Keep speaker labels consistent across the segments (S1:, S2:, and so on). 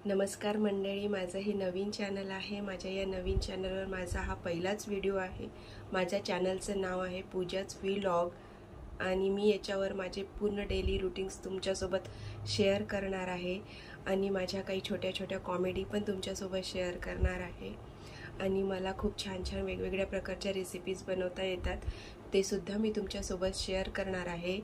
S1: नमस्कार मंडळी, माझं हे नवीन चॅनल आहे। माझ्या या नवीन चॅनलवर माझा हा पहिलाच व्हिडिओ आहे। माझ्या चॅनलचं नाव आहे पूजाच व्लॉग आणि मी याच्यावर माझे पूर्ण डेली रूटीन्स तुमच्यासोबत शेअर करणार आहे आणि माझ्या काही छोट्या छोट्या कॉमेडी पण तुमच्यासोबत शेअर करणार आहे। आणि मला खूप छान छान वेगवेगळ्या प्रकारच्या रेसिपीज बनवता येतात, ते सुद्धा मी तुमच्यासोबत शेअर करणार आहे।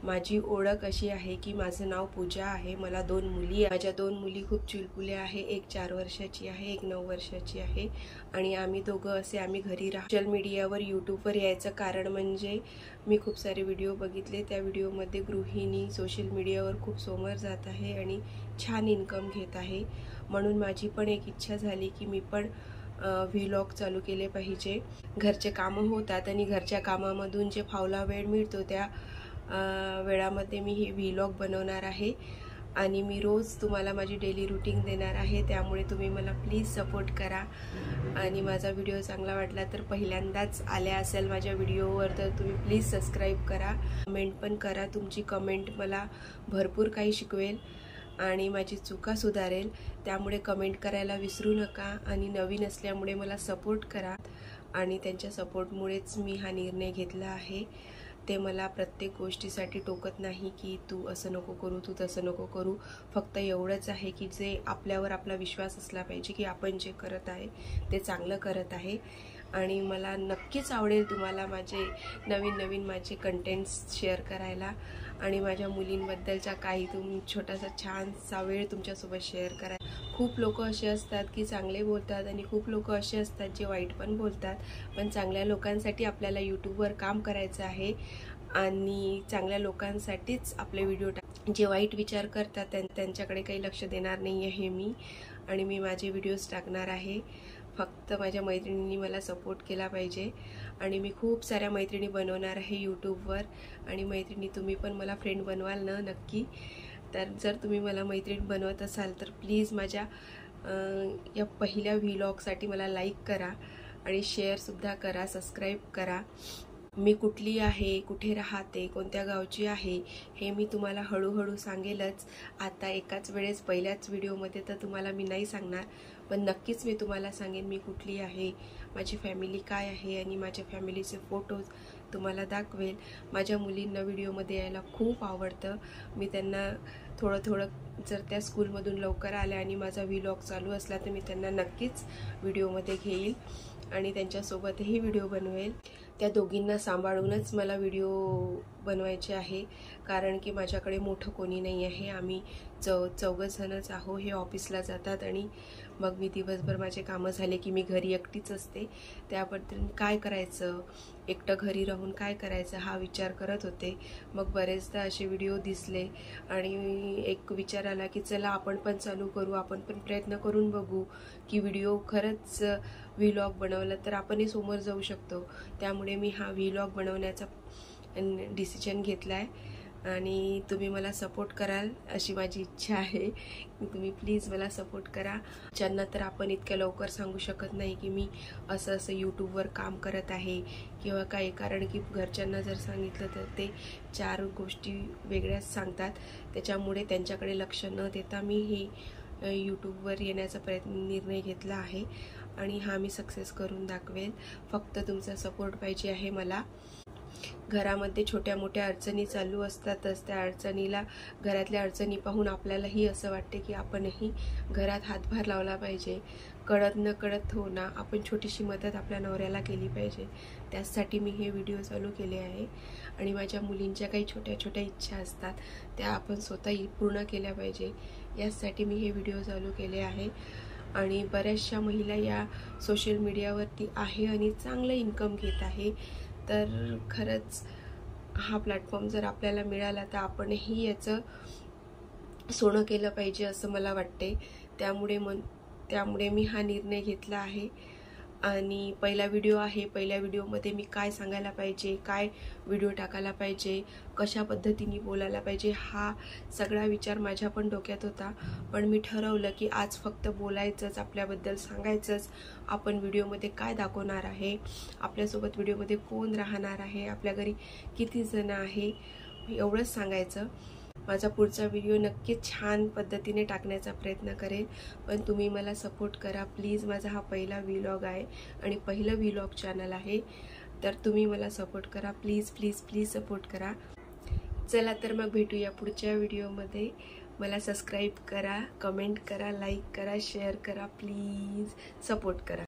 S1: माझी ओळख अशी आहे की माझं नाव पूजा आहे। मला 2 मुली आहे। माझ्या 2 मुली खूप चुलबुल्या आहे। एक 4 वर्षाची आहे, एक 9 वर्षाची आहे आणि आम्ही दोघं असे आम्ही घरी राहतो। सोशल मीडियावर यूट्यूबवर यायचं कारण म्हणजे मी खूप सारे व्हिडिओ बघितले, त्या व्हिडिओमध्ये गृहिणी सोशल मीडियावर खूप समोर जात आहे आणि छान इन्कम घेत आहे। म्हणून माझी पण एक इच्छा झाली की मी पण व्लॉग चालू केले पाहिजे। घरचे कामं होतात आणि घरच्या कामामधून जे फावला वेळ मिळतो त्या वेळामध्ये मी हे व्लॉग बनवणार आहे आणि मी रोज तुम्हाला माझी डेली रूटीन देणार आहे। त्यामुळे तुम्ही मला प्लीज सपोर्ट करा आणि माझा व्हिडिओ चांगला वाटला तर पहिल्यांदाच आल्या असेल माझ्या व्हिडिओवर तर तुम्ही प्लीज सबस्क्राईब करा, कमेंट पण करा। तुमची कमेंट मला भरपूर काही शिकवेल आणि माझी चुका सुधारेल, त्यामुळे कमेंट करायला विसरू नका आणि नवीन असल्यामुळे मला सपोर्ट करा आणि त्यांच्या सपोर्टमुळेच मी हा निर्णय घेतला आहे। ते मला प्रत्येक गोष्टीसाठी टोकत नाही की तू असं नको करू, तू तसं नको करू। फक्त एवढंच आहे की जे आपल्यावर आपला विश्वास असला पाहिजे की आपण जे करत आहे ते चांगलं करत आहे। आणि मला नक्कीच आवडेल तुम्हाला माझे नवीन माझे कंटेंट्स शेअर करायला आणि माझ्या मुलींबद्दलचा काही छोटासा छानसा वेळ तुमच्यासोबत शेअर करायला। खूप लोक असे असतात की चांगले बोलतात आणि खूप लोक असे असतात जे वाईट पण बोलतात, पण चांगल्या लोकांसाठी आपल्याला यूट्यूबवर काम करायचं आहे आणि चांगल्या लोकांसाठीच आपले व्हिडिओ जे वाईट विचार करतात त्यांच्याकडे काही लक्ष देणार नाही आहे मी आणि मी माझे व्हिडिओज टाकणार आहे। फक्त माझ्या मैत्रिणींनी मला सपोर्ट केला पाहिजे आणि मी खूप साऱ्या मैत्रिणी बनवणार आहे यूट्यूबवर आणि मैत्रिणी तुम्ही पण मला फ्रेंड बनवाल ना नक्की। तर जर तुम्ही मला मैत्रीण बनवत असाल तर प्लीज माझ्या या पहिल्या व्लॉगसाठी मला लाईक करा आणि शेअरसुद्धा करा, सबस्क्राईब करा। मी कुठली आहे, कुठे राहते, कोणत्या गावची आहे हे मी तुम्हाला हळूहळू सांगेलच। आता एकाच वेळेस पहिल्याच व्हिडिओमध्ये तर तुम्हाला मी नाही सांगणार, पण नक्कीच मी तुम्हाला सांगेन मी कुठली आहे, माझी फॅमिली काय आहे आणि माझ्या फॅमिलीचे फोटोज तुम्हाला दाखवेल। माझ्या मुलींना व्हिडिओमध्ये यायला खूप आवडतं। मी त्यांना थोडं जर त्या स्कूलमधून लवकर आल्या आणि माझा व्लॉग चालू असला तर मी त्यांना नक्कीच व्हिडिओमध्ये घेईल आणि त्यांच्यासोबतही व्हिडिओ बनवेल। त्या दोघींना सांभाळूनच मला व्हिडिओ बनवायचे आहे कारण की माझ्याकडे मोठं कोणी नाही आहे। आम्ही चौघजणच आहो। हे ऑफिसला जातात आणि मग मी दिवसभर माझे कामं झाले की मी घरी एकटीच असते। त्याबद्दल काय करायचं, एकटं घरी राहून काय करायचं हा विचार करत होते। मग बरेचदा असे व्हिडिओ दिसले आणि एक विचार आला की चला आपण पण चालू करू, आपण पण प्रयत्न करून बघू की व्हिडिओ खरंच व्लॉग बनवला तर आपणही समोर जाऊ शकतो। त्यामुळे मी हा व्लॉग बनवण्याचा डिसिजन घेतला आहे आणि तुम्ही मला सपोर्ट कराल अशी माझी इच्छा आहे। तुम्ही प्लीज मला सपोर्ट करा। ज्यांना तर आपण इतक्या लवकर सांगू शकत नाही की मी असं यूट्यूबवर काम करत आहे किंवा काही, कारण की घरच्यांना जर सांगितलं तर ते 4 गोष्टी वेगळ्याच सांगतात। त्याच्यामुळे त्यांच्याकडे लक्ष न देता मी ही यूट्यूबवर येण्याचा निर्णय घेतला आहे आणि हा मी सक्सेस करून दाखवेल। फक्त तुमचा सपोर्ट पाहिजे आहे मला। घरामध्ये छोट्या मोठ्या अडचणी चालू असतातच, त्या घरातल्या अडचणी पाहून आपल्यालाही असं वाटते की आपणही घरात हातभार लावला पाहिजे। कळत न कळत हो ना, आपण छोटीशी मदत आपल्या नवऱ्याला केली पाहिजे। त्यासाठी मी हे व्हिडिओ चालू केले आहे आणि माझ्या मुलींच्या काही छोट्या छोट्या इच्छा असतात त्या आपण स्वतः पूर्ण केल्या पाहिजे, यासाठी मी हे व्हिडिओ चालू केले आहे। आणि बऱ्याचशा महिला या सोशल मीडियावरती आहे आणि चांगलं इन्कम घेत आहे। तर खरंच हा प्लॅटफॉर्म जर आपल्याला मिळाला तर आपणही याचं सोनं केलं पाहिजे असं मला वाटते। त्यामुळे मी हा निर्णय घेतला आहे आणि पहिला व्हिडिओ आहे। पहिल्या व्हिडिओमध्ये मी काय सांगायला पाहिजे, काय व्हिडिओ टाकायला पाहिजे, कशा पद्धतीने बोलायला पाहिजे, हा सगळा विचार माझ्या पण डोक्यात होता। पण मी ठरवलं की आज फक्त बोलायचंच, आपल्याबद्दल सांगायचंच। आपण व्हिडिओमध्ये काय दाखवणार आहे, आपल्यासोबत व्हिडिओमध्ये कोण राहणार आहे, आपल्या घरी किती जण आहे, एवढंच सांगायचं। माझा पुढचा व्हिडिओ नक्कीच छान पद्धतीने टाकण्याचा प्रयत्न करेल, पण तुम्ही मला सपोर्ट करा प्लीज. माझा हा पहिला व्लॉग आहे आणि पहिलं व्लॉग चॅनल आहे, तर तुम्ही मला सपोर्ट करा प्लीज प्लीज प्लीज सपोर्ट करा. चला तर मग भेटूया पुढच्या व्हिडिओमध्ये. मला सबस्क्राईब करा, कमेंट करा, लाईक करा, शेअर करा, प्लीज सपोर्ट करा.